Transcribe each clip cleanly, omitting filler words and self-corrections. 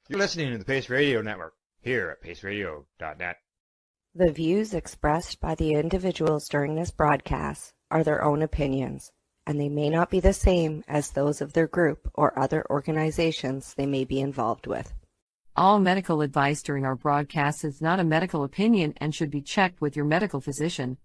You're listening to the Pace Radio Network here at paceradio.net. The views expressed by the individuals during this broadcast are their own opinions, and they may not be the same as those of their group or other organizations they may be involved with. All medical advice during our broadcast is not a medical opinion and should be checked with your medical physician.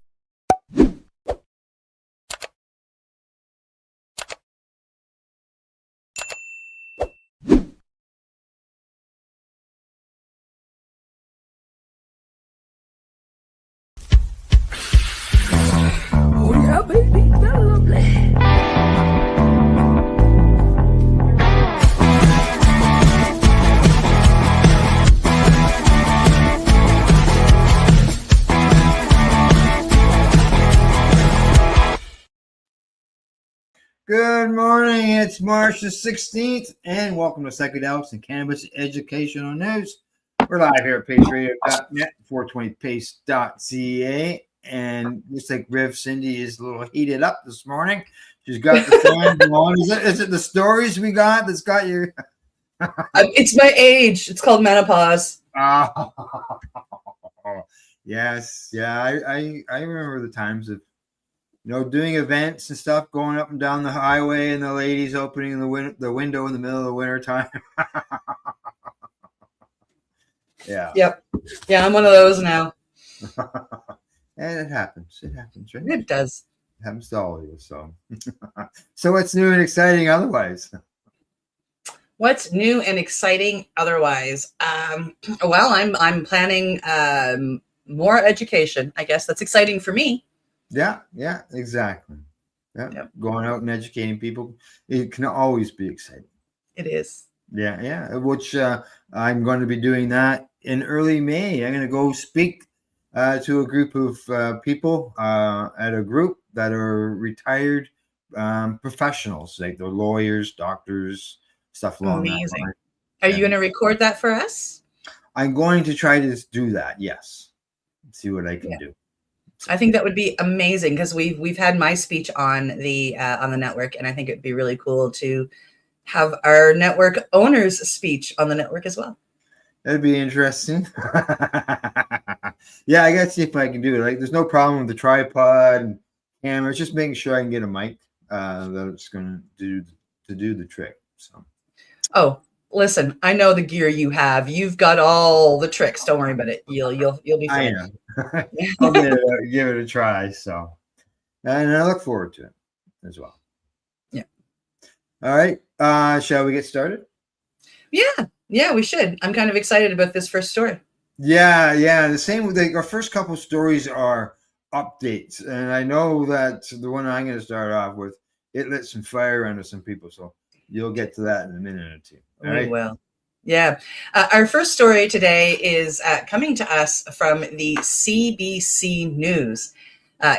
Good morning, it's March the 16th, and welcome to Psychedelics and Cannabis Educational News. We're live here at paceradio.net, 420pace.ca, and looks like Rev Cindy is a little heated up this morning. She's got the fan going. Is it the stories we got that's got you? It's my age. It's called menopause. Oh, yes. Yeah, I remember the times of doing events and stuff, going up and down the highway, and the ladies opening the window in the middle of the winter time. Yeah. Yep. Yeah, I'm one of those now. And it happens. It happens, right? It does. It happens to all of you. So what's new and exciting otherwise? What's new and exciting otherwise? Well, I'm planning more education. I guess that's exciting for me. Yeah, exactly. Yeah, yep. Going out and educating people, it can always be exciting. It is. Yeah. Which I'm going to be doing that in early May. I'm going to go speak to a group of people at a group that are retired professionals, like they're lawyers, doctors, stuff along that line. Are you going to record that for us? I'm going to try to do that. Yes. See what I can do. I think that would be amazing because we've had my speech on the network, and I think it'd be really cool to have our network owners' speech on the network as well. That'd be interesting. Yeah, I gotta see if I can do it. Like, there's no problem with the tripod and camera. It's just making sure I can get a mic that's going to do the trick. So. Oh, listen, I know the gear you have. You've got all the tricks. Don't worry about it. You'll be fine. I know. I'll give it a try. So, and I look forward to it as well. Yeah. All right. Shall we get started? Yeah, we should. I'm kind of excited about this first story. Yeah. The same with our first couple stories are updates, and I know that the one I'm going to start off with, it lit some fire under some people. So you'll get to that in a minute or two. All right. Well. Yeah. Our first story today is coming to us from the CBC News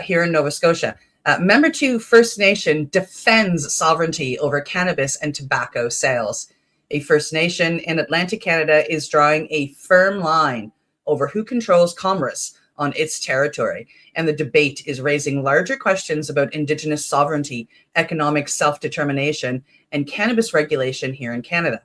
here in Nova Scotia. Member 2 First Nation defends sovereignty over cannabis and tobacco sales. A First Nation in Atlantic Canada is drawing a firm line over who controls commerce on its territory, and the debate is raising larger questions about Indigenous sovereignty, economic self-determination, and cannabis regulation here in Canada.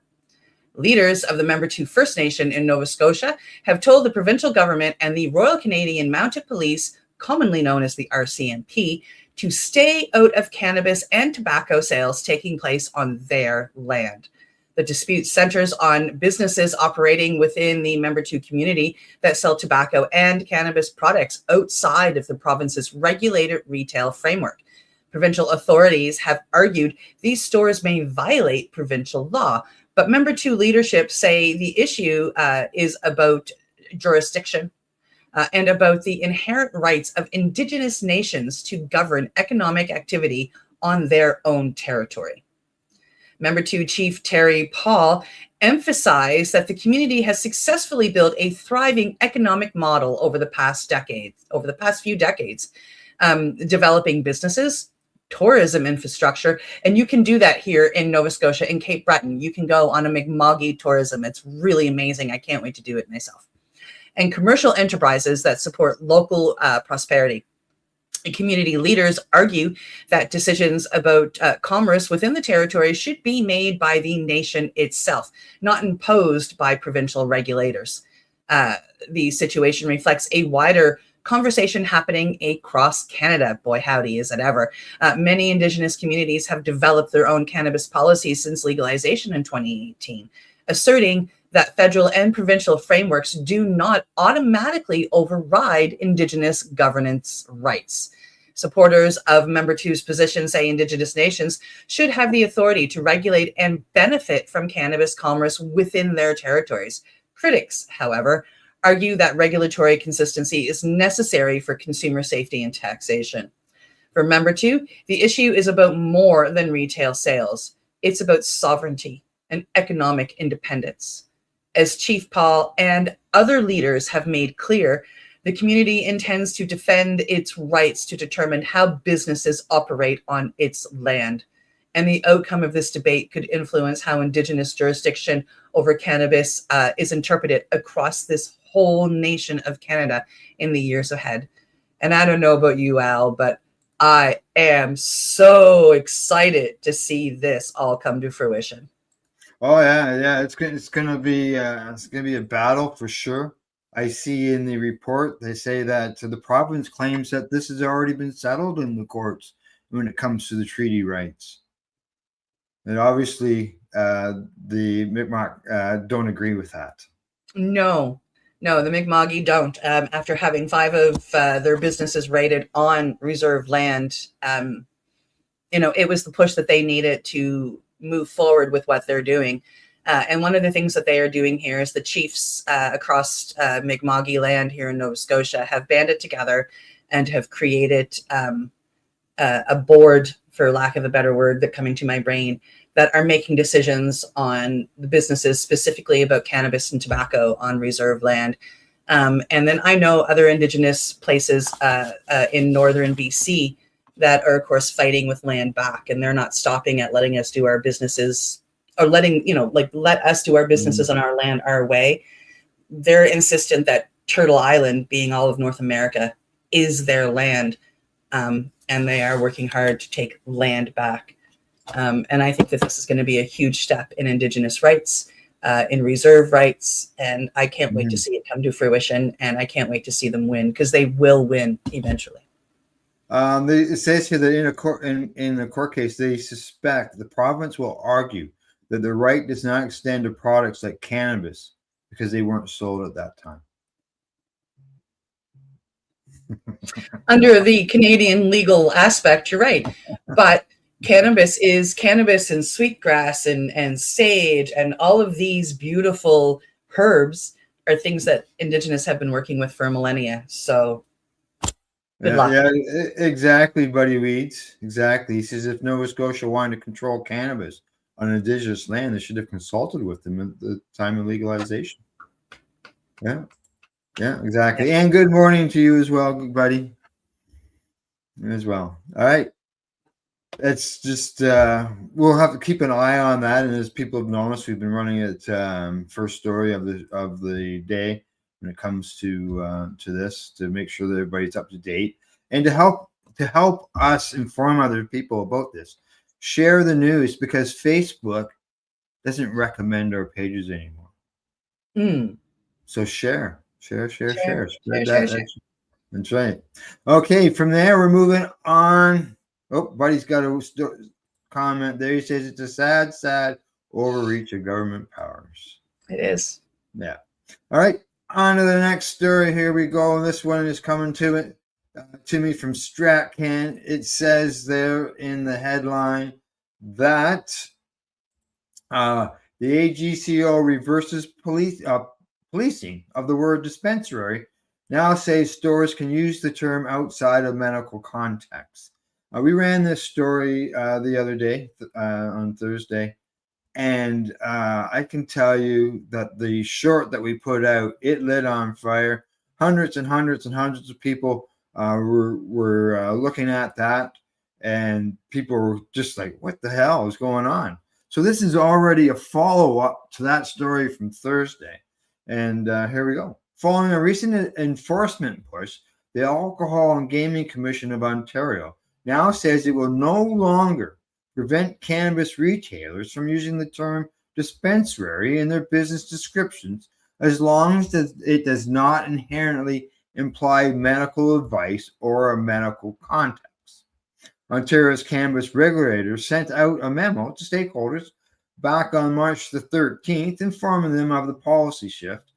Leaders of the Member 2 First Nation in Nova Scotia have told the provincial government and the Royal Canadian Mounted Police, commonly known as the RCMP, to stay out of cannabis and tobacco sales taking place on their land. The dispute centers on businesses operating within the Member 2 community that sell tobacco and cannabis products outside of the province's regulated retail framework. Provincial authorities have argued these stores may violate provincial law, but Member 2 leadership say the issue is about jurisdiction and about the inherent rights of Indigenous nations to govern economic activity on their own territory. Member 2 Chief Terry Paul emphasized that the community has successfully built a thriving economic model over the past few decades, developing businesses, tourism infrastructure, and you can do that here in Nova Scotia, in Cape Breton. You can go on a Mi'kma'ki tourism. It's really amazing. I can't wait to do it myself. And commercial enterprises that support local prosperity. Community leaders argue that decisions about commerce within the territory should be made by the nation itself, not imposed by provincial regulators. The situation reflects a wider conversation happening across Canada. Boy, howdy, is it ever. Many Indigenous communities have developed their own cannabis policies since legalization in 2018, asserting that federal and provincial frameworks do not automatically override Indigenous governance rights. Supporters of Member Two's position say Indigenous nations should have the authority to regulate and benefit from cannabis commerce within their territories. Critics, however, argue that regulatory consistency is necessary for consumer safety and taxation. For Member Two, the issue is about more than retail sales. It's about sovereignty and economic independence. As Chief Paul and other leaders have made clear, the community intends to defend its rights to determine how businesses operate on its land. And the outcome of this debate could influence how Indigenous jurisdiction over cannabis is interpreted across this whole nation of Canada in the years ahead. And I don't know about you, Al, but I am so excited to see this all come to fruition. Oh yeah. It's gonna be a battle for sure. I see in the report they say that the province claims that this has already been settled in the courts when it comes to the treaty rights. And obviously, the Mi'kmaq don't agree with that. No, the Mi'kmaq don't. After having 5 of their businesses raided on reserve land, it was the push that they needed to move forward with what they're doing. And one of the things that they are doing here is the chiefs across Mi'kmaq land here in Nova Scotia have banded together and have created a board, for lack of a better word, that coming to my brain, that are making decisions on the businesses specifically about cannabis and tobacco on reserve land. And then I know other Indigenous places in northern BC that are, of course, fighting with land back, and they're not stopping at letting us do our businesses, or let us do our businesses on our land our way. They're insistent that Turtle Island, being all of North America, is their land, and they are working hard to take land back. And I think that this is going to be a huge step in Indigenous rights, in reserve rights, and I can't wait to see it come to fruition, and I can't wait to see them win, because they will win eventually. It says here that in a court case, they suspect the province will argue that the right does not extend to products like cannabis because they weren't sold at that time. Under the Canadian legal aspect, you're right. But cannabis is cannabis and sweetgrass and sage, and all of these beautiful herbs are things that Indigenous have been working with for millennia. So good luck. Yeah, exactly, Buddy Weeds. Exactly. He says if Nova Scotia wanted to control cannabis on Indigenous land, they should have consulted with them at the time of legalization. Yeah, exactly. Yeah. And good morning to you as well, buddy. As well. All right. It's just we'll have to keep an eye on that. And as people have noticed, we've been running it first story of the day when it comes to this, to make sure that everybody's up to date, and to help us inform other people about this. Share the news, because Facebook doesn't recommend our pages anymore. So share. That's right. Okay, from there we're moving on. Oh, Buddy's got a comment there. He says it's a sad overreach of government powers. It is. Yeah. All right. On to the next story. Here we go. This one is coming to me from StratCan. It says there in the headline that the AGCO reverses policing of the word dispensary, now says stores can use the term outside of medical context. We ran this story the other day on Thursday, and I can tell you that the short that we put out, it lit on fire. Hundreds and hundreds and hundreds of people were looking at that, and people were just like, what the hell is going on? So this is already a follow-up to that story from Thursday. And here we go. Following a recent enforcement push, the Alcohol and Gaming Commission of Ontario now says it will no longer prevent cannabis retailers from using the term dispensary in their business descriptions as long as it does not inherently imply medical advice or a medical context. Ontario's cannabis regulator sent out a memo to stakeholders back on March the 13th, informing them of the policy shift,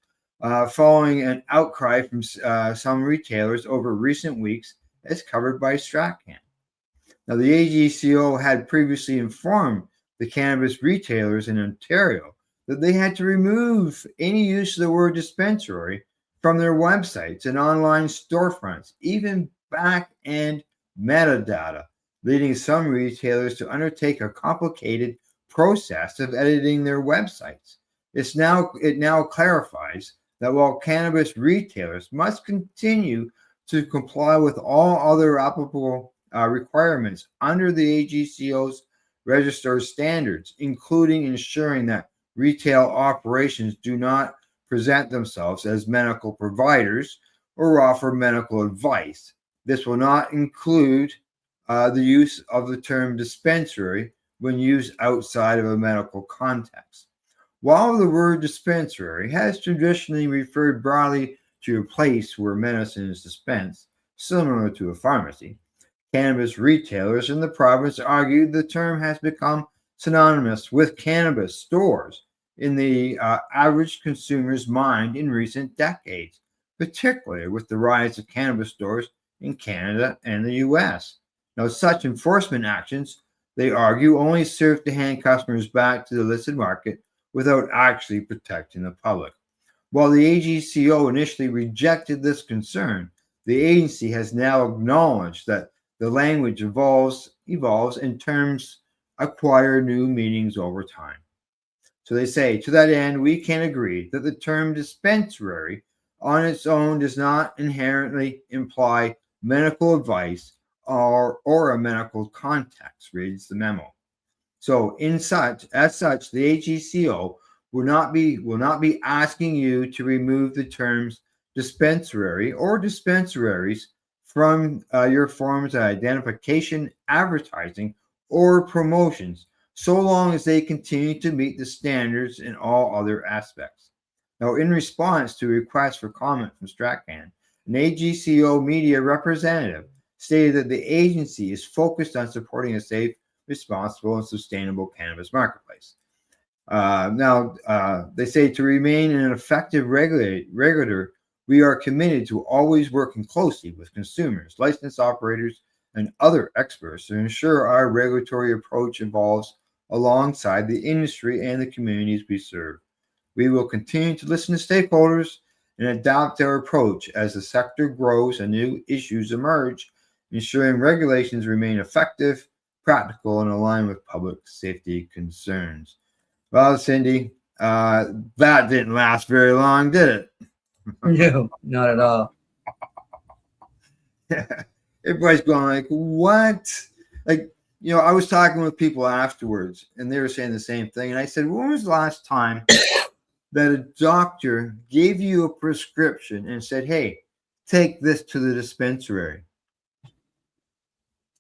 following an outcry from some retailers over recent weeks, as covered by StratCan. Now, the AGCO had previously informed the cannabis retailers in Ontario that they had to remove any use of the word dispensary from their websites and online storefronts, even back-end metadata, leading some retailers to undertake a complicated process of editing their websites. It now clarifies that while cannabis retailers must continue to comply with all other applicable requirements under the AGCO's register standards, including ensuring that retail operations do not present themselves as medical providers or offer medical advice. This will not include the use of the term dispensary when used outside of a medical context. While the word dispensary has traditionally referred broadly to a place where medicine is dispensed, similar to a pharmacy, cannabis retailers in the province argued the term has become synonymous with cannabis stores in the average consumer's mind in recent decades, particularly with the rise of cannabis stores in Canada and the US. Now, such enforcement actions, they argue, only serve to hand customers back to the illicit market without actually protecting the public. While the AGCO initially rejected this concern, the agency has now acknowledged that the language evolves and terms acquire new meanings over time. So they say, to that end, we can agree that the term dispensary on its own does not inherently imply medical advice or a medical context, reads the memo. So as such, the AGCO will not be asking you to remove the terms dispensary or dispensaries from your forms of identification, advertising, or promotions, so long as they continue to meet the standards in all other aspects. Now, in response to a request for comment from StratCan, an AGCO media representative stated that the agency is focused on supporting a safe, responsible, and sustainable cannabis marketplace. They say to remain an effective regulator, we are committed to always working closely with consumers, licensed operators, and other experts to ensure our regulatory approach evolves alongside the industry and the communities we serve. We will continue to listen to stakeholders and adapt our approach as the sector grows and new issues emerge, ensuring regulations remain effective, practical, and aligned with public safety concerns. Well, Cindy, that didn't last very long, did it? No, not at all. Everybody's going like, what? Like, I was talking with people afterwards, and they were saying the same thing. And I said, when was the last time that a doctor gave you a prescription and said, hey, take this to the dispensary?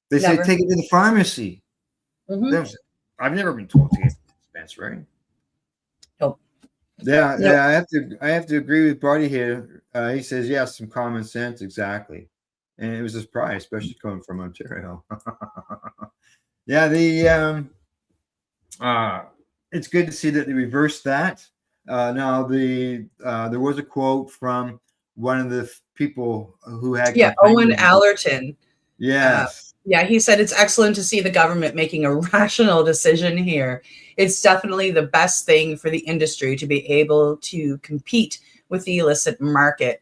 They say, take it to the pharmacy. Mm-hmm. I've never been told to get to the dispensary. Nope. Yeah, I have to agree with Buddy here. He says, yes, some common sense, exactly. And it was a surprise, especially coming from Ontario. Yeah, it's good to see that they reversed that. Now, there was a quote from one of the people who had Owen Allerton. Yes. He said it's excellent to see the government making a rational decision here. It's definitely the best thing for the industry to be able to compete with the illicit market,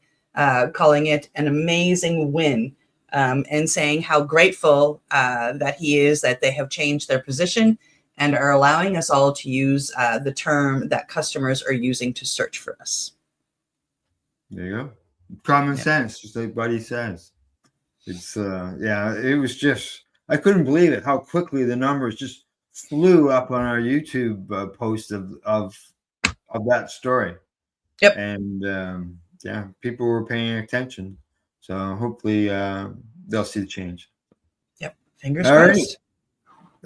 calling it an amazing win, and saying how grateful that he is that they have changed their position and are allowing us all to use the term that customers are using to search for us. There you go. Common sense, just like Buddy says. It's it was just, I couldn't believe it how quickly the numbers just flew up on our YouTube post of that story. Yep. And people were paying attention. So hopefully they'll see the change. Yep. Fingers All right. crossed.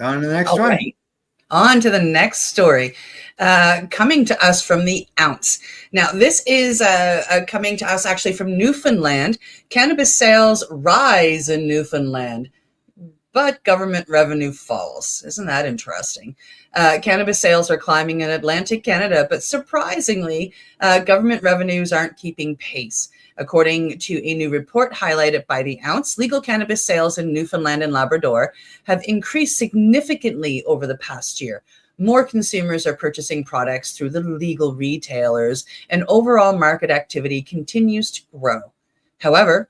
On to the next All one. right. On to the next story, coming to us from the Ounce. Now, this is coming to us actually from Newfoundland. Cannabis sales rise in Newfoundland, but government revenue falls. Isn't that interesting? Cannabis sales are climbing in Atlantic Canada, but surprisingly, government revenues aren't keeping pace. According to a new report highlighted by the Ounce, legal cannabis sales in Newfoundland and Labrador have increased significantly over the past year. More consumers are purchasing products through the legal retailers, and overall market activity continues to grow. However,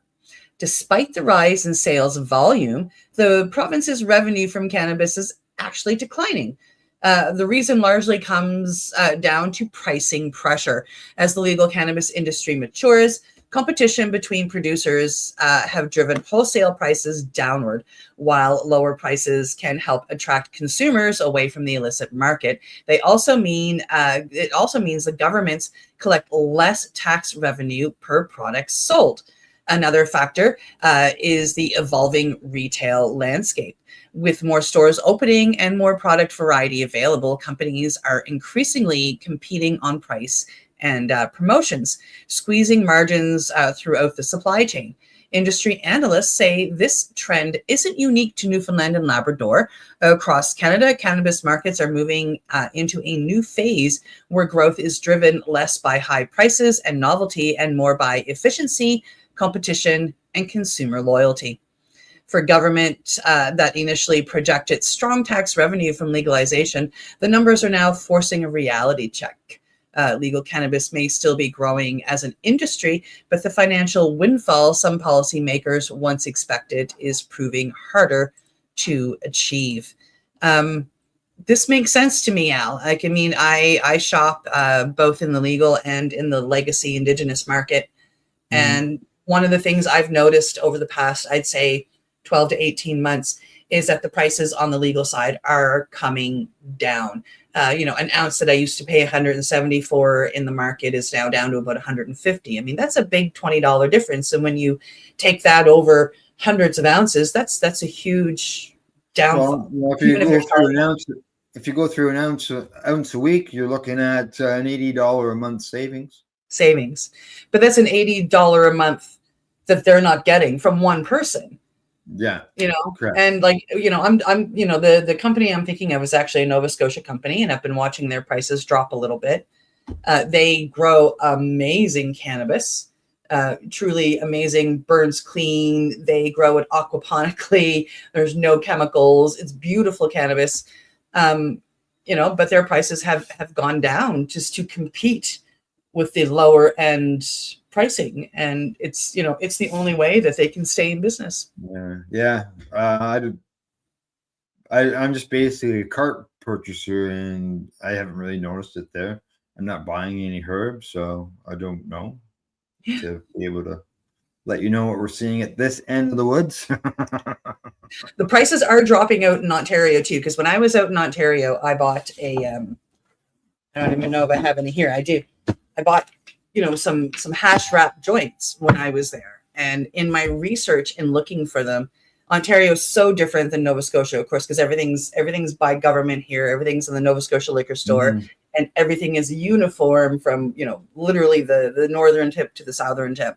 despite the rise in sales volume, the province's revenue from cannabis is actually declining. The reason largely comes down to pricing pressure. As the legal cannabis industry matures, competition between producers have driven wholesale prices downward, while lower prices can help attract consumers away from the illicit market. It also means the governments collect less tax revenue per product sold. Another factor is the evolving retail landscape. With more stores opening and more product variety available, companies are increasingly competing on price and promotions, squeezing margins throughout the supply chain. Industry analysts say this trend isn't unique to Newfoundland and Labrador. Across Canada, cannabis markets are moving into a new phase where growth is driven less by high prices and novelty and more by efficiency, competition, and consumer loyalty. For government that initially projected strong tax revenue from legalization, the numbers are now forcing a reality check. Legal cannabis may still be growing as an industry, but the financial windfall some policymakers once expected is proving harder to achieve. This makes sense to me, Al. I shop both in the legal and in the legacy Indigenous market. And one of the things I've noticed over the past, I'd say 12 to 18 months, is that the prices on the legal side are coming down. An ounce that I used to pay $170 for in the market is now down to about $150. I mean, that's a big $20 difference. And when you take that over hundreds of ounces, that's a huge downfall. Well, if you go through an ounce a week, you're looking at an $80 a month savings. But that's an $80 a month that they're not getting from one person. Yeah. Correct. And the company I'm thinking of is actually a Nova Scotia company, and I've been watching their prices drop a little bit. They grow amazing cannabis, truly amazing, burns clean. They grow it aquaponically. There's no chemicals. It's beautiful cannabis. But their prices have gone down just to compete with the lower end pricing, and it's the only way that they can stay in business. I'm just basically a cart purchaser, and I haven't really noticed it there. I'm not buying any herbs, so I don't know to be able to let you know what we're seeing at this end of the woods. The prices are dropping out in Ontario too, because when I was out in Ontario, I bought I don't even know if I have any here. I do. I bought some hash wrap joints when I was there. And in my research and looking for them, Ontario is so different than Nova Scotia, of course, because everything's by government here. Everything's in the Nova Scotia liquor store, and everything is uniform from, literally the northern tip to the southern tip.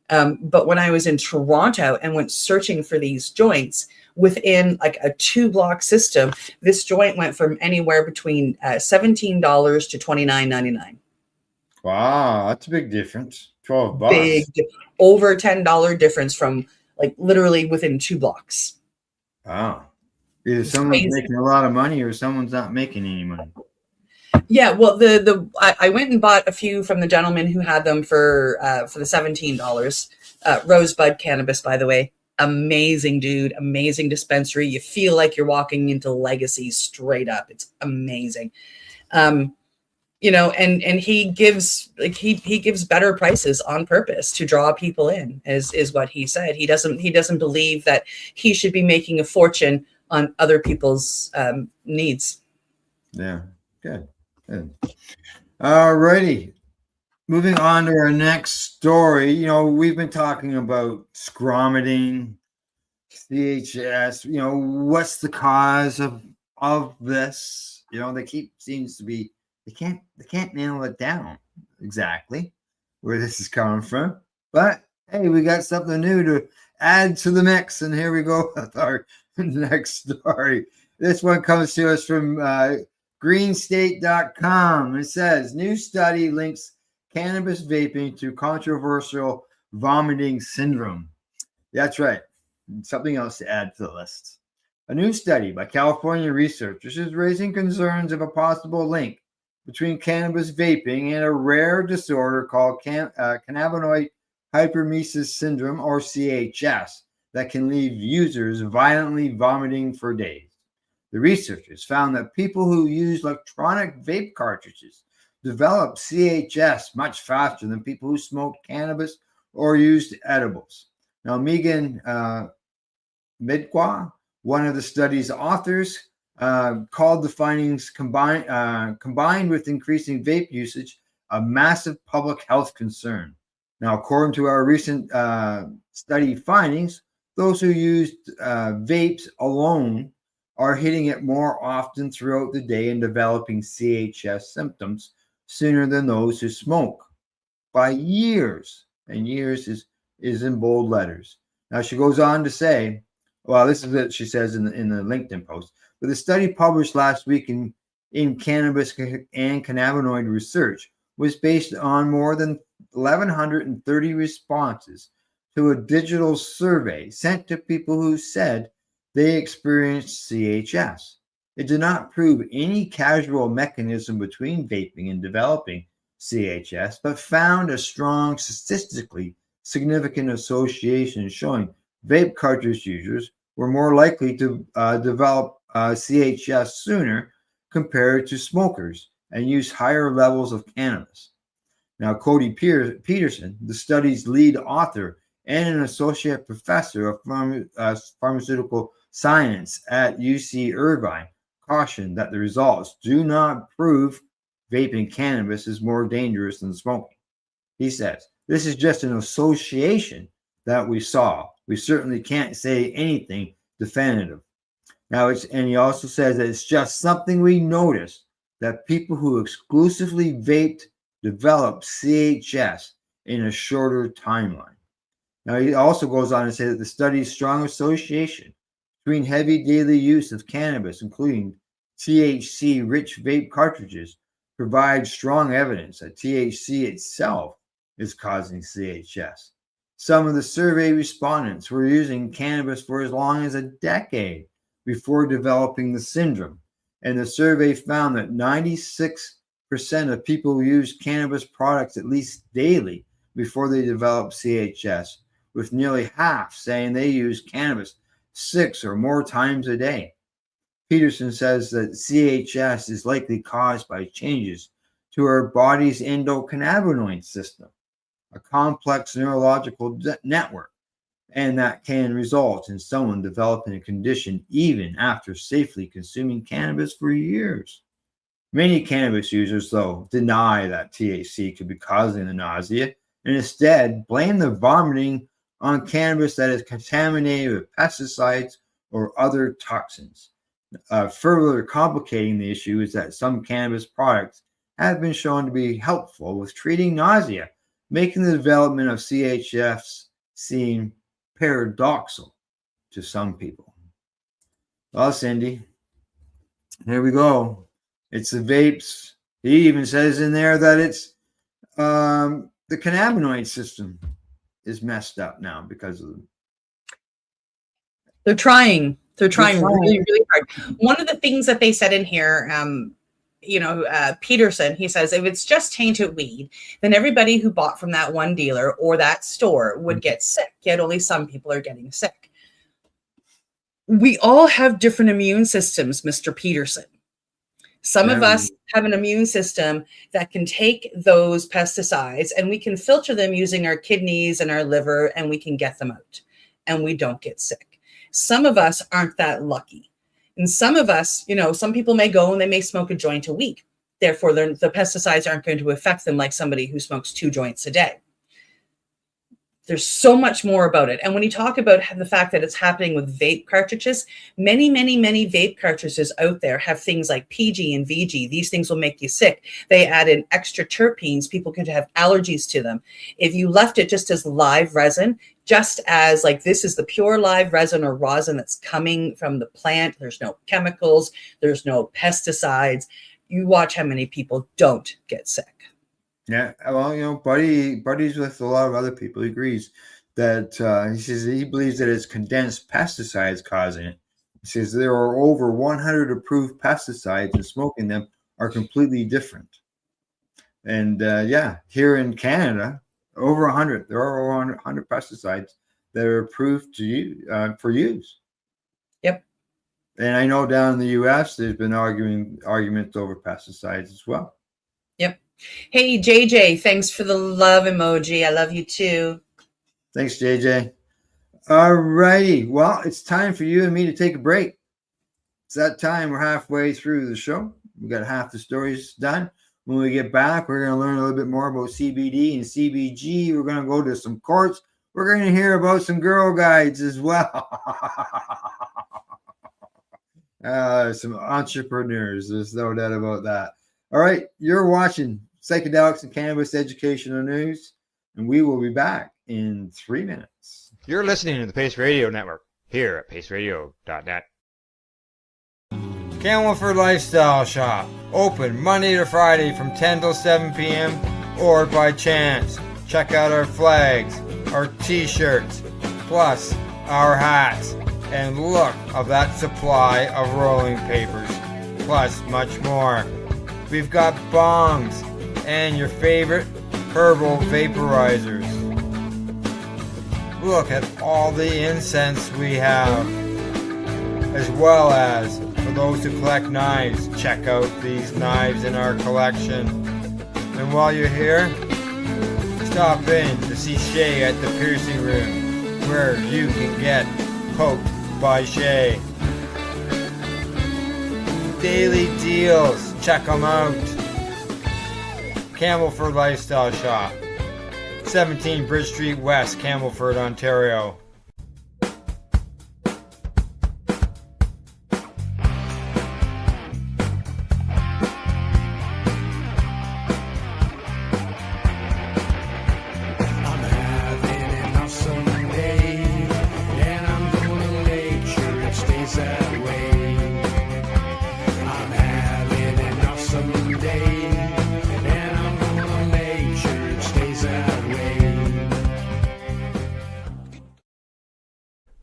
But when I was in Toronto and went searching for these joints within like a 2-block system, this joint went from anywhere between $17 to $29.99. Wow, that's a big difference. $12. Big, over $10 difference from like literally within 2 blocks. Wow. Either someone's making a lot of money or someone's not making any money. Yeah, well, I went and bought a few from the gentleman who had them for the $17. Rosebud Cannabis, by the way, amazing dude, amazing dispensary. You feel like you're walking into Legacy straight up. It's amazing. And he gives he gives better prices on purpose to draw people in, is what he said. He doesn't believe that he should be making a fortune on other people's needs. Yeah, good. All righty. Moving on to our next story. You know, we've been talking about scromiting, CHS. You know, what's the cause of this? You know, they can't nail it down exactly where this is coming from. But hey, we got something new to add to the mix, and here we go with our next story. This one comes to us from greenstate.com. It says, new study links cannabis vaping to controversial vomiting syndrome. That's right. Something else to add to the list. A new study by California researchers is raising concerns of a possible link between cannabis vaping and a rare disorder called cannabinoid hyperemesis syndrome, or CHS, that can leave users violently vomiting for days. The researchers found that people who use electronic vape cartridges develop CHS much faster than people who smoked cannabis or used edibles. Now, Megan Midqua, one of the study's authors, called the findings combined with increasing vape usage a massive public health concern. Now, according to our recent study findings, those who used vapes alone are hitting it more often throughout the day and developing CHS symptoms sooner than those who smoke by years. And years is in bold letters. Now, she goes on to say, well, this is what she says in the LinkedIn post. But the study published last week in Cannabis and Cannabinoid Research was based on more than 1,130 responses to a digital survey sent to people who said they experienced CHS. It did not prove any causal mechanism between vaping and developing CHS, but found a strong statistically significant association showing vape cartridge users were more likely to develop CHS sooner compared to smokers and use higher levels of cannabis. Now, Cody Peterson, the study's lead author and an associate professor of pharmaceutical science at UC Irvine, cautioned that the results do not prove vaping cannabis is more dangerous than smoking. He says, this is just an association that we saw. We certainly can't say anything definitive. Now, and he also says that it's just something we noticed, that people who exclusively vaped developed CHS in a shorter timeline. Now, he also goes on to say that the study's strong association between heavy daily use of cannabis, including THC-rich vape cartridges, provides strong evidence that THC itself is causing CHS. Some of the survey respondents were using cannabis for as long as a decade before developing the syndrome, and the survey found that 96% of people used cannabis products at least daily before they developed CHS, with nearly half saying they use cannabis 6 or more times a day. Peterson says that CHS is likely caused by changes to our body's endocannabinoid system, a complex neurological network, and that can result in someone developing a condition even after safely consuming cannabis for years. Many cannabis users, though, deny that THC could be causing the nausea and instead blame the vomiting on cannabis that is contaminated with pesticides or other toxins. Further complicating the issue is that some cannabis products have been shown to be helpful with treating nausea, making the development of CHS seem paradoxical to some people. Well, Cindy, here we go. It's the vapes. He even says in there that it's the cannabinoid system is messed up now because of them. They're trying really, really hard. One of the things that they said in here, Peterson, he says, if it's just tainted weed, then everybody who bought from that one dealer or that store would get sick, yet only some people are getting sick. We all have different immune systems, Mr. Peterson. Some of us have an immune system that can take those pesticides and we can filter them using our kidneys and our liver, and we can get them out and we don't get sick. Some of us aren't that lucky. And some of us, some people may go and they may smoke a joint a week. Therefore, the pesticides aren't going to affect them like somebody who smokes 2 joints a day. There's so much more about it. And when you talk about the fact that it's happening with vape cartridges, many vape cartridges out there have things like PG and VG. These things will make you sick. They add in extra terpenes. People could have allergies to them. If you left it just as live resin, just as like this is the pure live resin or rosin that's coming from the plant, there's no chemicals, there's no pesticides. You watch how many people don't get sick. Yeah, well, Buddy's with a lot of other people. He agrees that he says he believes that it's condensed pesticides causing it. He says there are over 100 approved pesticides, and smoking them are completely different. And here in Canada, over 100. There are over 100 pesticides that are approved to use for use. Yep. And I know down in the U.S. there's been arguments over pesticides as well. Yep. Hey, JJ, thanks for the love emoji. I love you too. Thanks, JJ. All righty. Well, it's time for you and me to take a break. It's that time. We're halfway through the show. We got half the stories done. When we get back, we're going to learn a little bit more about CBD and CBG. We're going to go to some courts. We're going to hear about some girl guides as well. Some entrepreneurs. There's no doubt about that. All right, you're watching Psychedelics and Cannabis Educational News, and we will be back in 3 minutes. You're listening to the Pace Radio Network here at paceradio.net. Campbellford Lifestyle Shop, open Monday to Friday from 10 till 7 p.m. or by chance. Check out our flags, our t-shirts, plus our hats, and look of that supply of rolling papers, plus much more. We've got bongs and your favorite herbal vaporizers. Look at all the incense we have, as well as for those who collect knives, check out these knives in our collection. And while you're here, stop in to see Shay at the piercing room, where you can get poked by Shay. Daily deals, check them out. Campbellford Lifestyle Shop, 17 Bridge Street West, Campbellford, Ontario.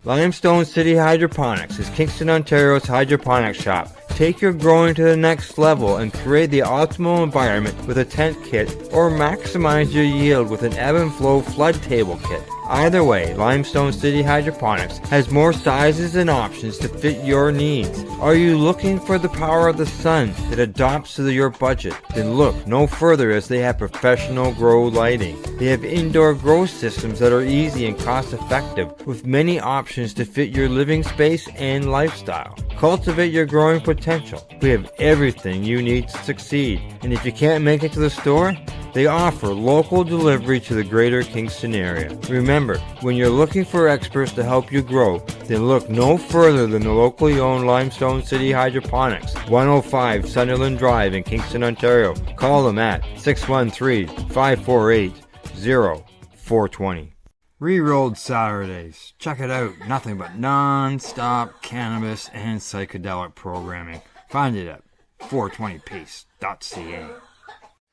Limestone City Hydroponics is Kingston, Ontario's hydroponics shop. Take your growing to the next level and create the optimal environment with a tent kit, or maximize your yield with an ebb and flow flood table kit. Either way, Limestone City Hydroponics has more sizes and options to fit your needs. Are you looking for the power of the sun that adapts to your budget? Then look no further, as they have professional grow lighting. They have indoor grow systems that are easy and cost effective, with many options to fit your living space and lifestyle. Cultivate your growing potential. We have everything you need to succeed. And if you can't make it to the store, they offer local delivery to the greater Kingston area. Remember, when you're looking for experts to help you grow, then look no further than the locally owned Limestone City Hydroponics, 105 Sunderland Drive in Kingston, Ontario. Call them at 613-548-0420. Rerolled Saturdays. Check it out. Nothing but non-stop cannabis and psychedelic programming. Find it at 420pace.ca.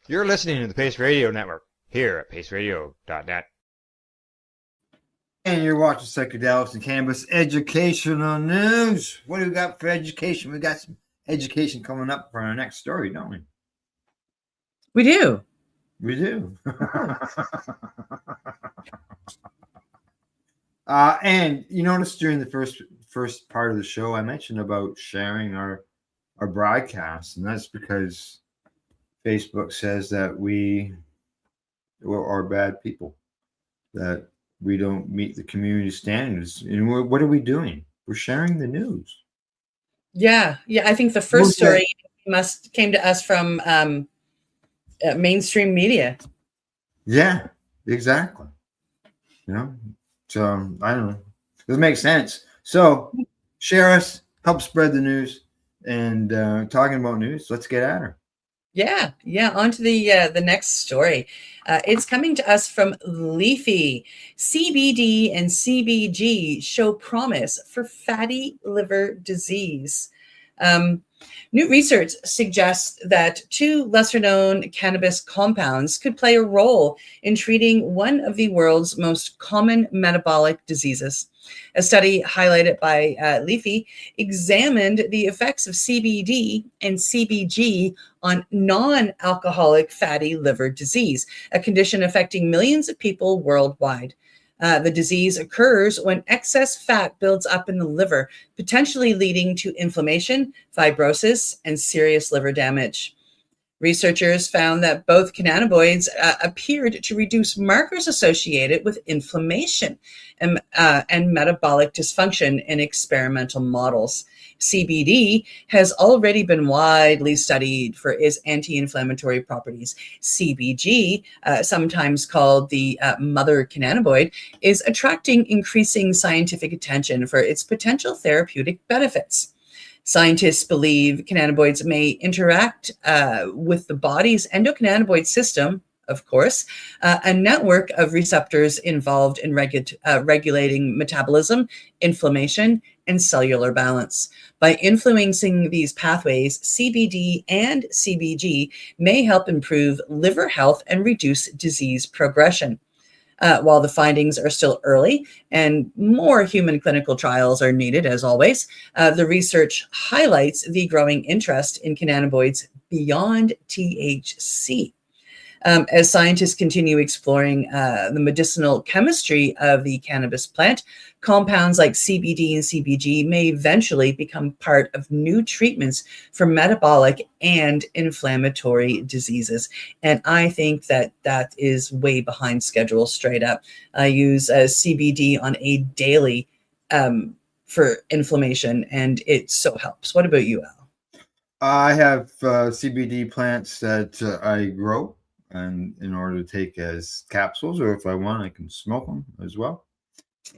You're listening to the Pace Radio Network here at paceradio.net. And you're watching Psychedelics and Cannabis Educational News. What do we got for education? We got some education coming up for our next story, don't we? We do. We do. And you notice during the first part of the show, I mentioned about sharing our broadcasts, and that's because Facebook says that we are bad people, that we don't meet the community standards. And what are we doing? We're sharing the news. Yeah. I think the first story came to us from mainstream media. Yeah, exactly. You know, so I don't know. It makes sense. So share us, help spread the news, and talking about news. Let's get at her. Yeah. On to the next story. It's coming to us from Leafy. CBD and CBG show promise for fatty liver disease. New research suggests that two lesser-known cannabis compounds could play a role in treating one of the world's most common metabolic diseases. A study highlighted by Leafy examined the effects of CBD and CBG on non-alcoholic fatty liver disease, a condition affecting millions of people worldwide. The disease occurs when excess fat builds up in the liver, potentially leading to inflammation, fibrosis, and serious liver damage. Researchers found that both cannabinoids appeared to reduce markers associated with inflammation and metabolic dysfunction in experimental models. CBD has already been widely studied for its anti-inflammatory properties. CBG, sometimes called the mother cannabinoid, is attracting increasing scientific attention for its potential therapeutic benefits. Scientists believe cannabinoids may interact with the body's endocannabinoid system, of course, a network of receptors involved in regulating metabolism, inflammation, and cellular balance. By influencing these pathways, CBD and CBG may help improve liver health and reduce disease progression. While the findings are still early and more human clinical trials are needed, as always, the research highlights the growing interest in cannabinoids beyond THC. As scientists continue exploring the medicinal chemistry of the cannabis plant, compounds like CBD and CBG may eventually become part of new treatments for metabolic and inflammatory diseases. And I think that that is way behind schedule, straight up. I use CBD on a daily for inflammation, and it so helps. What about you, Al? I have CBD plants that I grow, and in order to take as capsules, or if I want, I can smoke them as well.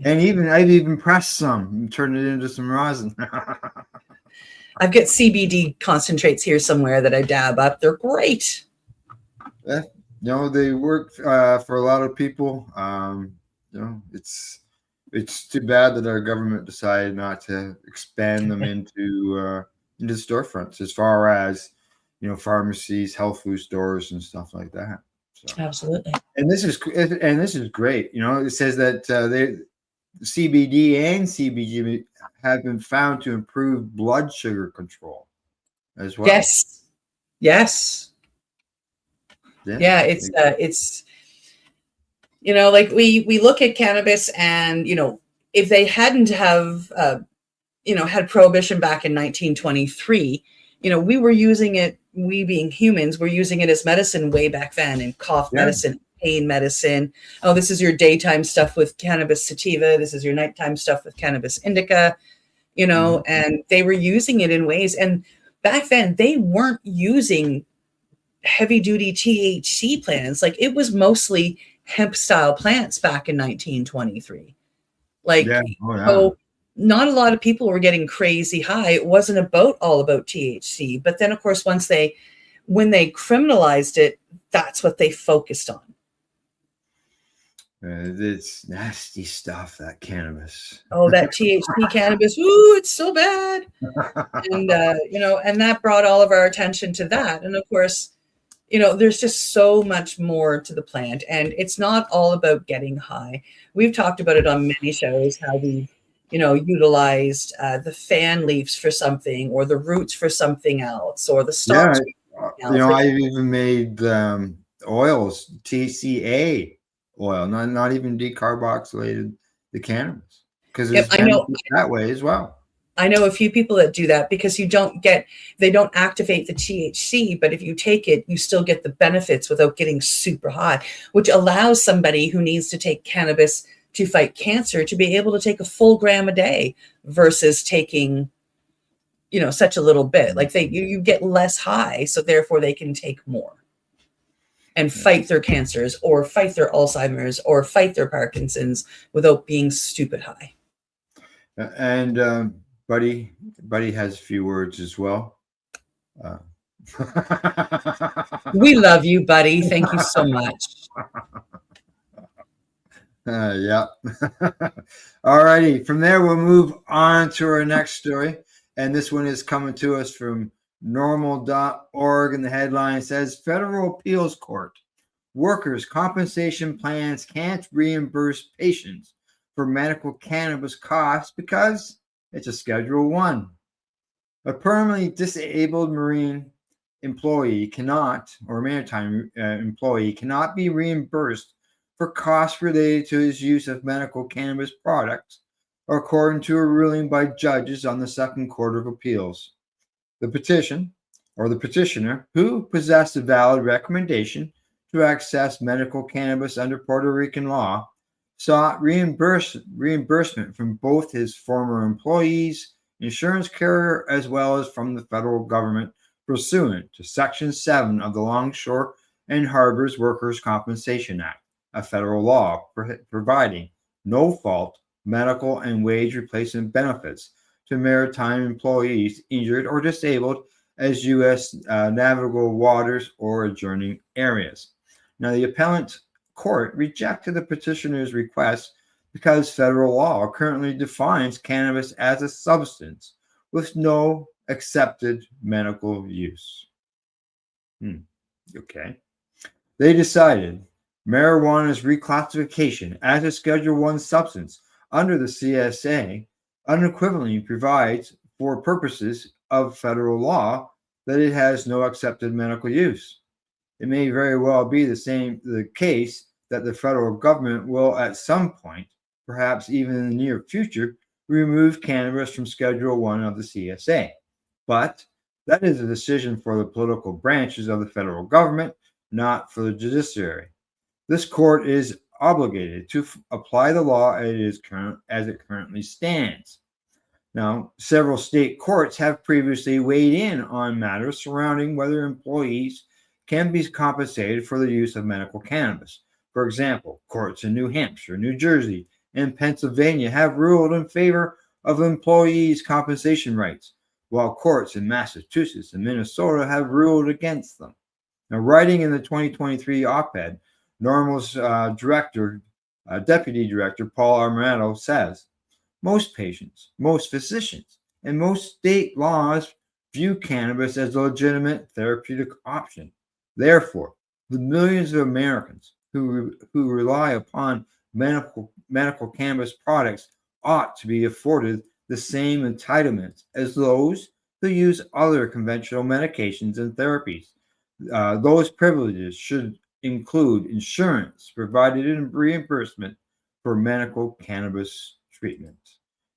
And I've even pressed some and turned it into some rosin. I've got CBD concentrates here somewhere that I dab up. They're great. They work for a lot of people. It's too bad that our government decided not to expand them into storefronts, as far as pharmacies, health food stores, and stuff like that. So. Absolutely. And this is great. It says that CBD and CBG have been found to improve blood sugar control as well. Yes. Yeah, it's like we look at cannabis, and if they hadn't have had prohibition back in 1923, we were using it. We being humans, were using it as medicine way back then, in cough medicine, pain medicine. Oh, this is your daytime stuff with cannabis sativa. This is your nighttime stuff with cannabis indica, and they were using it in ways. And back then they weren't using heavy duty THC plants. Like, it was mostly hemp style plants back in 1923. So not a lot of people were getting crazy high. It wasn't all about THC. But then, of course, when they criminalized it, that's what they focused on. It's nasty stuff, that cannabis. Oh, that THC cannabis. Ooh, it's so bad. And, and that brought all of our attention to that. And of course, there's just so much more to the plant, and it's not all about getting high. We've talked about it on many shows, how we utilized the fan leaves for something, or the roots for something else, or the stalks. I've even made oils, TCA oil, not even decarboxylated the cannabis, because it's that way as well. I know a few people that do that, because they don't activate the THC, but if you take it, you still get the benefits without getting super high, which allows somebody who needs to take cannabis to fight cancer to be able to take a full gram a day versus taking, such a little bit. Like you get less high, so therefore they can take more. and fight their cancers or fight their Alzheimer's or fight their Parkinson's without being stupid high. And Buddy has a few words as well. We love you, buddy. Thank you so much. Yeah. All righty. From there, we'll move on to our next story. And this one is coming to us from normal.org. And the headline says, Federal Appeals Court, workers' compensation plans can't reimburse patients for medical cannabis costs because it's a Schedule 1. A permanently disabled marine employee cannot, or maritime employee cannot be reimbursed for costs related to his use of medical cannabis products, according to a ruling by judges on the Second Court of Appeals. The petition, or the petitioner, who possessed a valid recommendation to access medical cannabis under Puerto Rican law, sought reimbursement from both his former employees, insurance carrier, as well as from the federal government pursuant to Section 7 of the Longshore and Harbors Workers' Compensation Act, a federal law providing no-fault medical and wage replacement benefits to maritime employees injured or disabled as U.S. navigable waters or adjoining areas. Now, the appellate court rejected the petitioner's request because federal law currently defines cannabis as a substance with no accepted medical use. Okay. They decided marijuana's reclassification as a Schedule 1 substance under the CSA unequivocally provides, for purposes of federal law, that it has no accepted medical use. It may very well be the case that the federal government will at some point, perhaps even in the near future, remove cannabis from Schedule 1 of the CSA. But that is a decision for the political branches of the federal government, not for the judiciary. This court is obligated to apply the law as it currently stands. Now, several state courts have previously weighed in on matters surrounding whether employees can be compensated for the use of medical cannabis. For example, courts in New Hampshire, New Jersey, and Pennsylvania have ruled in favor of employees' compensation rights, while courts in Massachusetts and Minnesota have ruled against them. Now, writing in the 2023 op-ed, NORML's Deputy Director Paul Armato says, most patients, most physicians, and most state laws view cannabis as a legitimate therapeutic option. Therefore, the millions of Americans who rely upon medical cannabis products ought to be afforded the same entitlements as those who use other conventional medications and therapies. Those privileges should include insurance provided in reimbursement for medical cannabis treatment.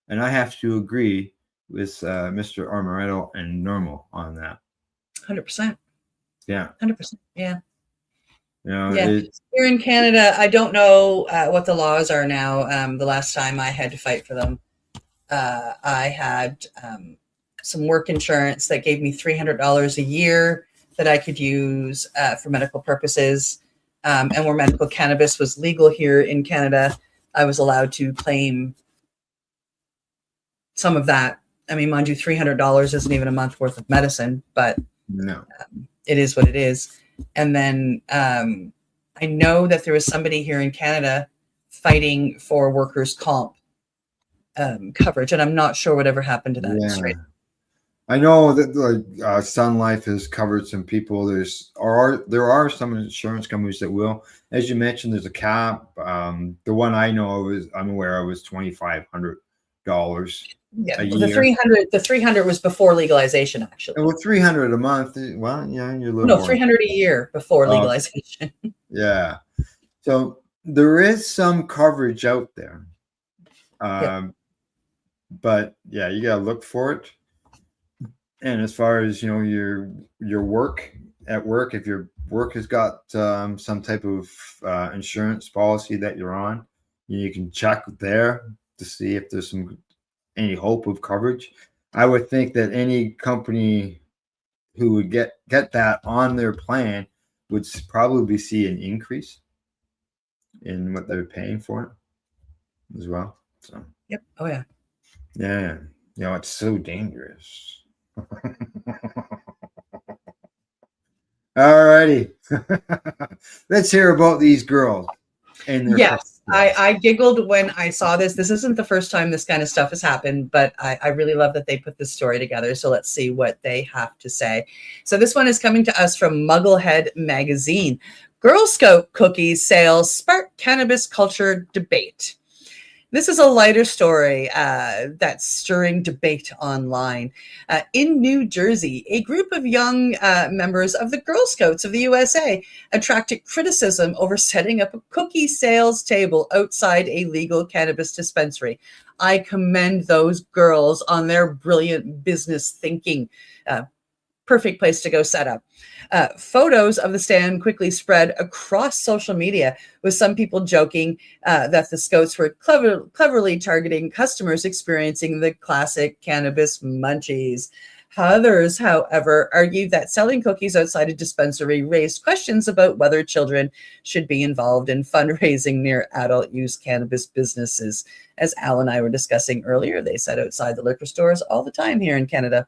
And I have to agree with Mr. Armaretto and Normal on that. 100%. Yeah. 100%. Yeah. You know, yeah. Here in Canada, I don't know what the laws are now. The last time I had to fight for them, I had some work insurance that gave me $300 a year that I could use for medical purposes. And where medical cannabis was legal here in Canada, I was allowed to claim some of that. I mean, mind you, $300 isn't even a month worth of medicine, but no, it is what it is. And then I know that there was somebody here in Canada fighting for workers' comp coverage, and I'm not sure whatever happened to that. Yeah. Straight. I know that Sun Life has covered some people. There are some insurance companies that will. As you mentioned, there's a cap. The one I know of I'm aware of is $2,500 Yeah, a the year. 300 was before legalization, actually. And with $300 a month, well, yeah, you're a little No, more. $300 a year before legalization. Yeah. So there is some coverage out there. But yeah, you got to look for it. And as far as, your work at work, if your work has got some type of insurance policy that you're on, you can check there to see if there's any hope of coverage. I would think that any company who would get that on their plan would probably see an increase in what they're paying for it as well. So Yep. Oh yeah. yeah, it's so dangerous. All righty. Let's hear about these girls and their Yes, customers. I giggled when I saw this. This isn't the first time this kind of stuff has happened, but I really love that they put this story together. So let's see what they have to say. So this one is coming to us from Mugglehead Magazine. Girl Scout cookies sales spark cannabis culture debate. This is a lighter story that's stirring debate online. In New Jersey, a group of young members of the Girl Scouts of the USA attracted criticism over setting up a cookie sales table outside a legal cannabis dispensary. I commend those girls on their brilliant business thinking. Perfect place to go set up. Photos of the stand quickly spread across social media, with some people joking that the Scouts were cleverly targeting customers experiencing the classic cannabis munchies. Others, however, argued that selling cookies outside a dispensary raised questions about whether children should be involved in fundraising near adult use cannabis businesses. As Al and I were discussing earlier, they set outside the liquor stores all the time here in Canada.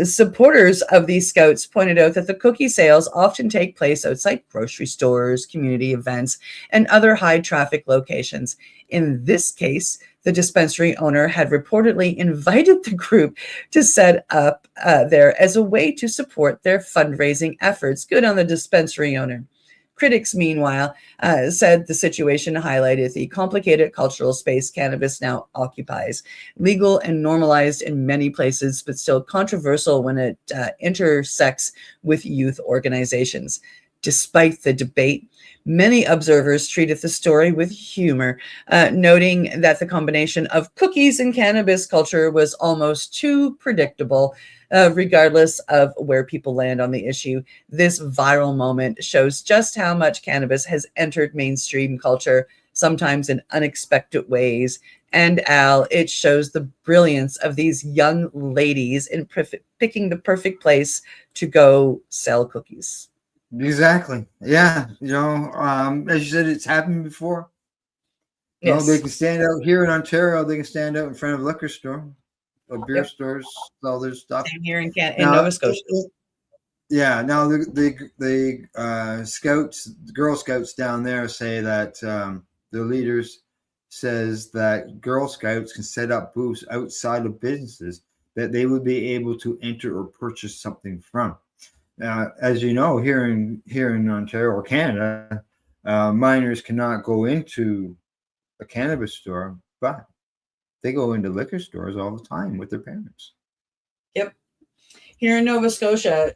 Supporters of these Scouts pointed out that the cookie sales often take place outside grocery stores, community events, and other high traffic locations. In this case, the dispensary owner had reportedly invited the group to set up there as a way to support their fundraising efforts. Good on the dispensary owner. Critics, meanwhile, said the situation highlighted the complicated cultural space cannabis now occupies. Legal and normalized in many places, but still controversial when it intersects with youth organizations. Despite the debate, many observers treated the story with humor, noting that the combination of cookies and cannabis culture was almost too predictable. Regardless of where people land on the issue, this viral moment shows just how much cannabis has entered mainstream culture, sometimes in unexpected ways. And Al, it shows the brilliance of these young ladies in picking the perfect place to go sell cookies. Exactly. Yeah. As you said, it's happened before. Yes. They can stand out here in Ontario. They can stand out in front of a liquor store. Beer stores, all their stuff. Same here in Nova Scotia. Yeah. Now the Scouts, the Girl Scouts down there say that their leaders says that Girl Scouts can set up booths outside of businesses that they would be able to enter or purchase something from. As you know, here in Ontario or Canada, minors cannot go into a cannabis store, but they go into liquor stores all the time with their parents. Yep. Here in Nova Scotia,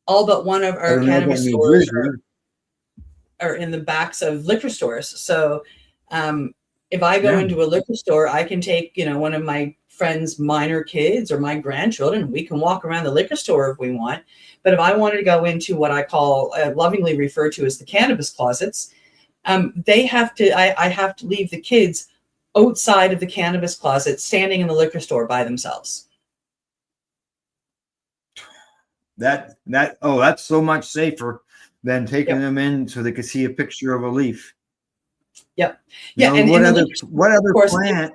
all but one of our cannabis stores are in the backs of liquor stores. So if I go into a liquor store, I can take, one of my friends' minor kids or my grandchildren. We can walk around the liquor store if we want. But if I wanted to go into what I call lovingly refer to as the cannabis closets, I have to leave the kids outside of the cannabis closet, standing in the liquor store by themselves. That's so much safer than taking them in so they could see a picture of a leaf. Yep. Yeah. And what other plant?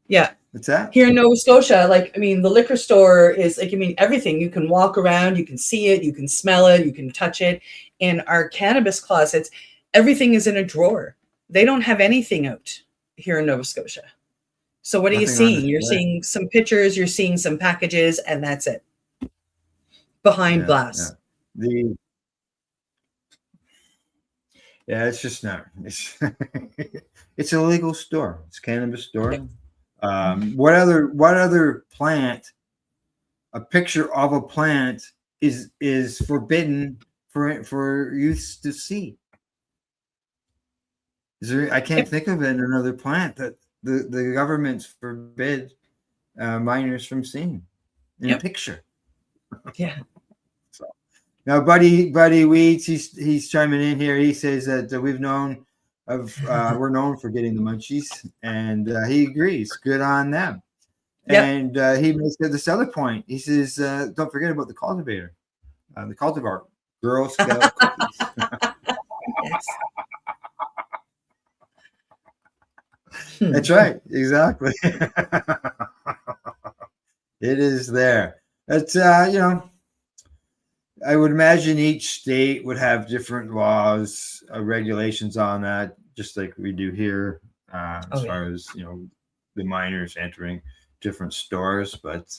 Yeah. What's that? Here in Nova Scotia, the liquor store is everything. You can walk around, you can see it, you can smell it, you can touch it. In our cannabis closets, everything is in a drawer. They don't have anything out here in Nova Scotia. So what are you seeing? You're seeing some pictures, you're seeing some packages, and that's it. Behind glass. Yeah. It's just not. It's a legal store. It's a cannabis store. Okay. What other plant? A picture of a plant is forbidden for youth to see. I can't think of another plant that the government's forbid minors from seeing in a picture. Yeah. So now, Buddy Weeds, he's chiming in here. He says that we're known for getting the munchies, and he agrees. Good on them. Yep. And he makes this other point. He says, don't forget about the cultivator. the cultivar Girl Scout cookies. Yes. That's right. Exactly. It is there. It's I would imagine each state would have different laws, regulations on that, just like we do here, as far as the minors entering different stores. But it's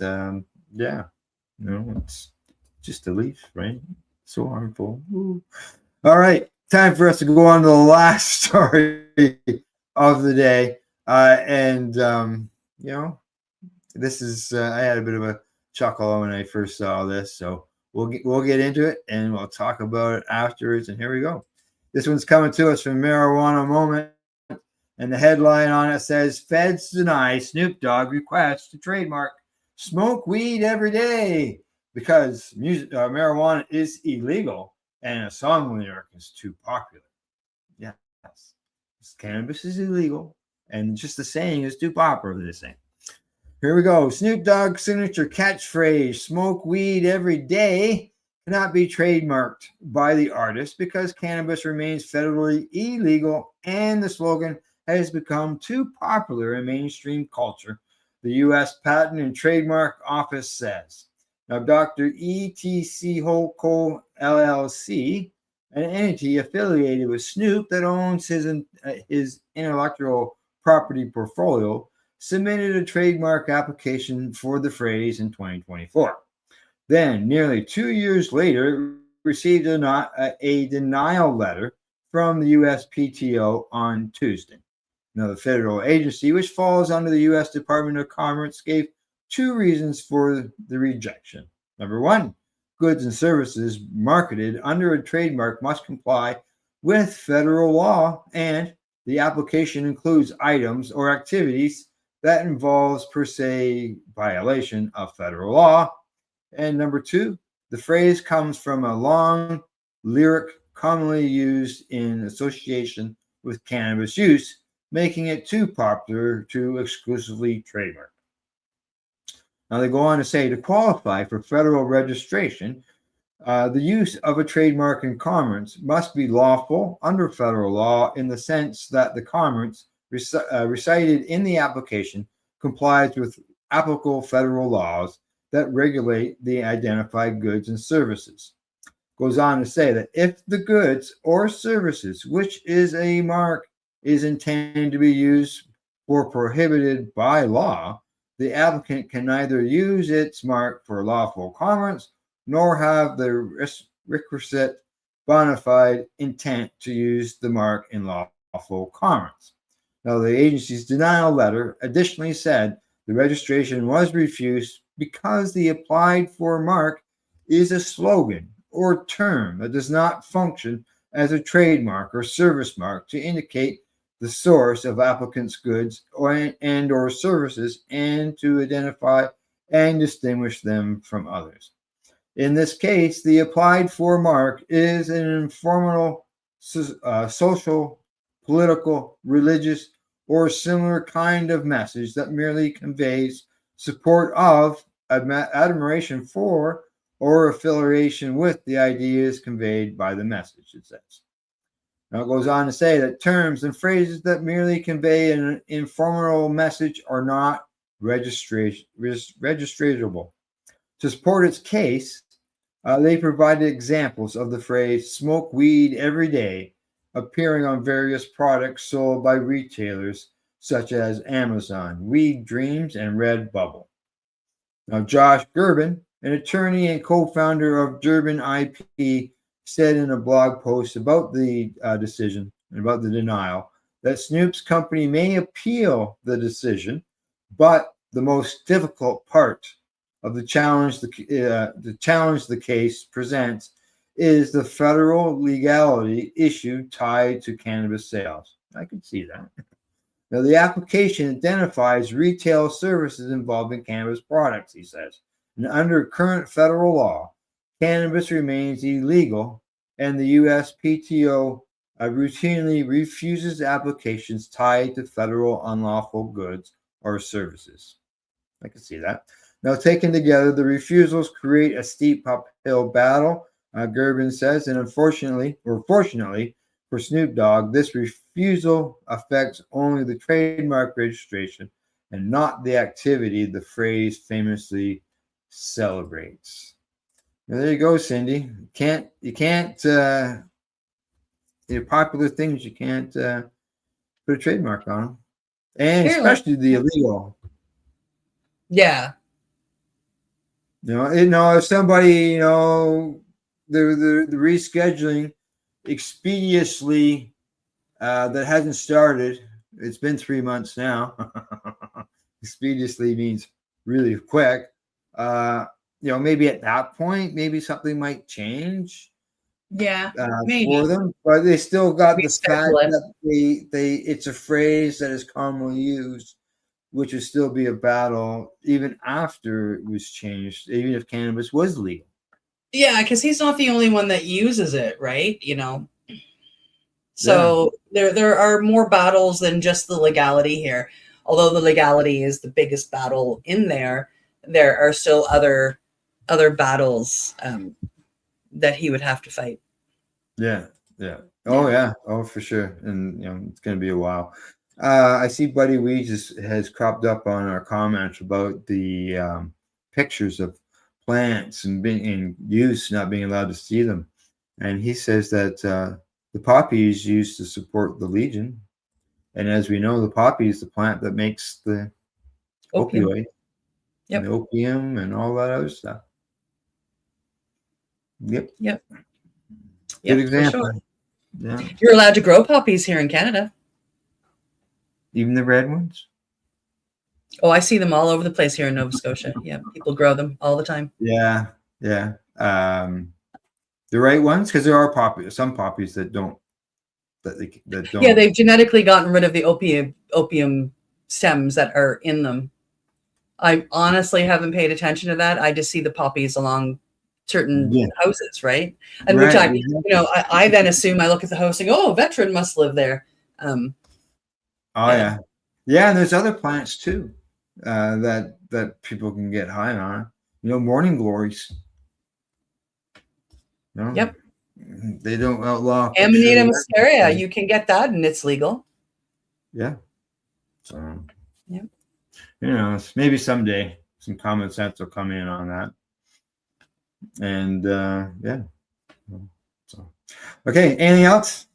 just a leaf, right? So harmful. Ooh. All right, time for us to go on to the last story of the day, this is I had a bit of a chuckle when I first saw this, so we'll get into it and we'll talk about it afterwards. And here we go. This one's coming to us from Marijuana Moment, and the headline on it says, "Feds deny Snoop Dogg request to trademark smoke weed every day because marijuana is illegal and a song lyric is too popular." Yes, cannabis is illegal and just the saying is too popular, this thing. Here we go. Snoop Dogg's signature catchphrase, "Smoke weed every day," cannot be trademarked by the artist because cannabis remains federally illegal and the slogan has become too popular in mainstream culture, the U.S. Patent and Trademark Office says. Now, Dr. E.T.C. Holco LLC, an entity affiliated with Snoop that owns his intellectual property portfolio, submitted a trademark application for the phrase in 2024. Then, nearly 2 years later, received a denial letter from the USPTO on Tuesday. Now, the federal agency, which falls under the U.S. Department of Commerce, gave 2 reasons for the rejection. Number 1, goods and services marketed under a trademark must comply with federal law, and the application includes items or activities that involves per se violation of federal law. And number 2, the phrase comes from a long lyric commonly used in association with cannabis use, making it too popular to exclusively trademark. Now they go on to say, to qualify for federal registration, the use of a trademark in commerce must be lawful under federal law in the sense that the commerce recited in the application complies with applicable federal laws that regulate the identified goods and services. Goes on to say that if the goods or services, which is a mark, is intended to be used or prohibited by law, the applicant can neither use its mark for lawful commerce nor have the requisite bona fide intent to use the mark in lawful commerce. Now, the agency's denial letter additionally said the registration was refused because the applied for mark is a slogan or term that does not function as a trademark or service mark to indicate the source of applicant's goods or services and to identify and distinguish them from others. In this case, the applied for mark is an informal social, political, religious, or similar kind of message that merely conveys support of, admiration for, or affiliation with the ideas conveyed by the message, it says. Now it goes on to say that terms and phrases that merely convey an informal message are not registratable. To support its case, they provided examples of the phrase "smoke weed every day" appearing on various products sold by retailers such as Amazon, Weed Dreams, and Redbubble. Now, Josh Gerben, an attorney and co-founder of Gerben IP, said in a blog post about the decision and about the denial that Snoop's company may appeal the decision, but the most difficult part of the challenge the case presents is the federal legality issue tied to cannabis sales. I can see that. Now, the application identifies retail services involving cannabis products, he says. And under current federal law, cannabis remains illegal, and the USPTO routinely refuses applications tied to federal unlawful goods or services. I can see that. Now, taken together, the refusals create a steep uphill battle Gerben says, and unfortunately, or fortunately for Snoop Dogg, this refusal affects only the trademark registration and not the activity the phrase famously celebrates. Now, there you go, Cindy. You can't popular things, you can't put a trademark on them, and especially the illegal. Yeah. If somebody, the rescheduling expeditiously that hasn't started, it's been 3 months now. Expeditiously means really quick. Maybe at that point, maybe something might change. Yeah, maybe for them, but they still got the fact it. that it's a phrase that is commonly used, which would still be a battle even after it was changed, even if cannabis was legal. Yeah, because he's not the only one that uses it, right? So there are more battles than just the legality here. Although the legality is the biggest battle in there, there are still other battles that he would have to fight. Yeah. Oh, for sure. And it's going to be a while. I see Buddy Wee has cropped up on our comments about the pictures of plants and being in use, not being allowed to see them. And he says that the poppy is used to support the Legion. And as we know, the poppy is the plant that makes the opioid, and the opium and all that other stuff. Yep. Good example. Sure. Yeah. You're allowed to grow poppies here in Canada. Even the red ones? Oh, I see them all over the place here in Nova Scotia. Yeah, people grow them all the time. Yeah. The right ones, because there are some poppies that don't. That don't. Yeah, they've genetically gotten rid of the opium stems that are in them. I honestly haven't paid attention to that. I just see the poppies along certain houses, right? And which I then assume, I look at the house and go, oh, veteran must live there. Yeah, and there's other plants too that people can get high on. Morning glories. Yep. They don't outlaw Amanita muscaria. You can get that, and it's legal. Yeah. So. Maybe someday some common sense will come in on that. And So, okay. Anything else?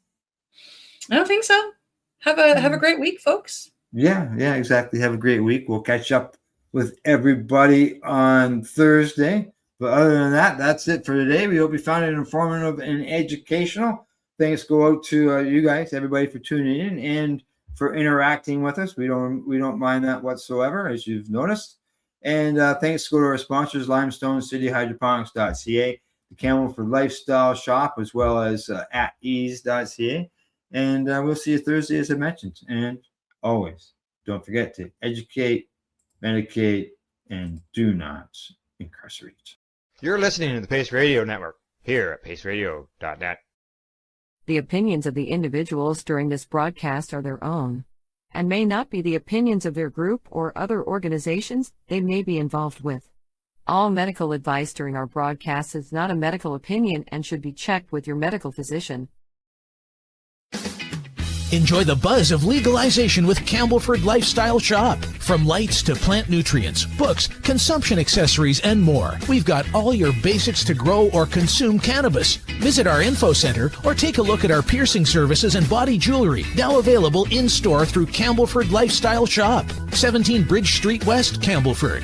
I don't think so. Have a great week, folks. Yeah, exactly. Have a great week. We'll catch up with everybody on Thursday. But other than that, that's it for today. We hope you found it informative and educational. Thanks go out to you guys, everybody, for tuning in and for interacting with us. We don't mind that whatsoever, as you've noticed. And thanks go to our sponsors, Limestone, Hydroponics.ca, the Campbellford Lifestyle Shop, as well as At-Eze.ca. And we'll see you Thursday, as I mentioned. And always, don't forget to educate, medicate, and do not incarcerate. You're listening to the Pace Radio Network here at paceradio.net. The opinions of the individuals during this broadcast are their own, and may not be the opinions of their group or other organizations they may be involved with. All medical advice during our broadcast is not a medical opinion and should be checked with your medical physician. Enjoy the buzz of legalization with Campbellford Lifestyle Shop. From lights to plant nutrients, books, consumption accessories, and more. We've got all your basics to grow or consume cannabis. Visit our info center or take a look at our piercing services and body jewelry, now available in-store through Campbellford Lifestyle Shop, 17 Bridge Street West, Campbellford.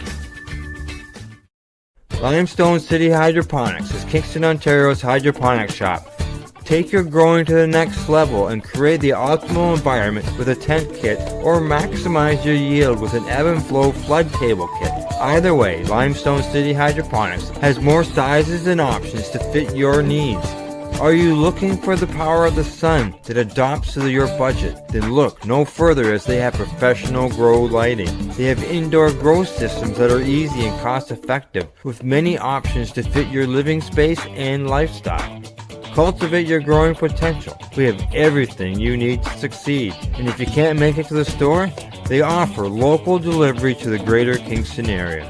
Limestone City Hydroponics is Kingston, Ontario's hydroponics shop. Take your growing to the next level and create the optimal environment with a tent kit, or maximize your yield with an ebb and flow flood table kit. Either way, Limestone City Hydroponics has more sizes and options to fit your needs. Are you looking for the power of the sun that adapts to your budget? Then look no further, as they have professional grow lighting. They have indoor grow systems that are easy and cost effective, with many options to fit your living space and lifestyle. Cultivate your growing potential. We have everything you need to succeed. And if you can't make it to the store, they offer local delivery to the greater Kingston area.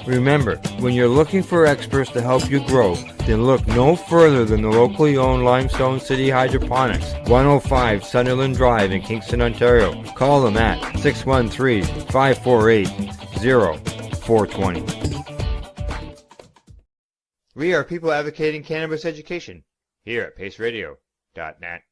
Remember, when you're looking for experts to help you grow, then look no further than the locally owned Limestone City Hydroponics, 105 Sunderland Drive in Kingston, Ontario. Call them at 613-548-0420. We are people advocating cannabis education here at paceradio.net.